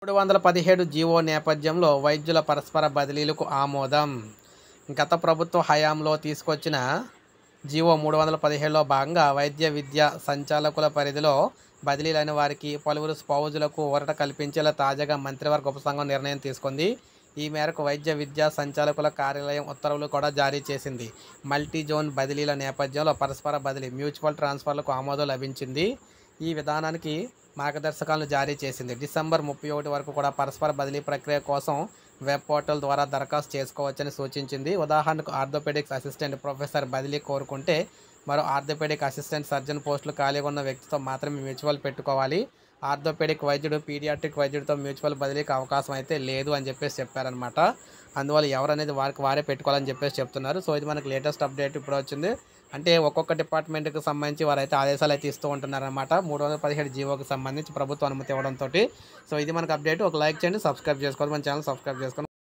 317 GO నేపథ్యంలో వైద్యుల పరస్పర బదిలీలకు ఆమోదం. గత ప్రభుత్వ హయాంలో తీసుకొచ్చిన జీవో 317లో భాగంగా వైద్య విద్యా సంచాలకుల పరిధిలో బదిలీలైన వారికి పలువురు స్పౌజులకు ఊరట కల్పించేలా తాజాగా మంత్రివర్గ ఉపసంఘం నిర్ణయం తీసుకుంది. ఈ మేరకు వైద్య విద్యా సంచాలకుల కార్యాలయం ఉత్తర్వులు కూడా జారీ చేసింది. మల్టీ జోన్ బదిలీల నేపథ్యంలో పరస్పర బదిలీ మ్యూచువల్ ట్రాన్స్ఫర్లకు ఆమోదం లభించింది. ఈ విధానానికి మార్గదర్శకాలను జారీ చేసింది. డిసెంబర్ 31 వరకు కూడా పరస్పర బదిలీ ప్రక్రియ కోసం వెబ్ పోర్టల్ ద్వారా దరఖాస్తు చేసుకోవచ్చని సూచించింది. ఉదాహరణకు ఆర్థోపెడిక్స్ అసిస్టెంట్ ప్రొఫెసర్ బదిలీ కోరుకుంటే మరో ఆర్థోపెడిక్ అసిస్టెంట్ సర్జన్ పోస్టులు ఖాళీగా ఉన్న వ్యక్తితో మాత్రమే మ్యూచువల్ పెట్టుకోవాలి. ఆర్థోపెడిక్ వైద్యుడు పీడియాట్రిక్ వైద్యుడితో మ్యూచువల్ బదిలీకి అవకాశం అయితే లేదు అని చెప్పారనమాట. అందువల్ల ఎవరనేది వారికి వారే పెట్టుకోవాలని చెప్తున్నారు. సో ఇది మనకి లేటెస్ట్ అప్డేట్ ఇప్పుడు వచ్చింది. అంటే ఒక్కొక్క డిపార్ట్మెంట్కి సంబంధించి వారైతే ఆదేశాలు అయితే ఇస్తూ ఉంటున్నారన్నమాట. 317 జీవోకి సంబంధించి ప్రభుత్వం అనుమతి ఇవ్వడంతో. సో ఇది మనకు అప్డేట్. ఒక లైక్ చేయండి, సబ్స్క్రైబ్ చేసుకోవాలి, మన ఛానల్ సబ్స్క్రైబ్ చేసుకోండి.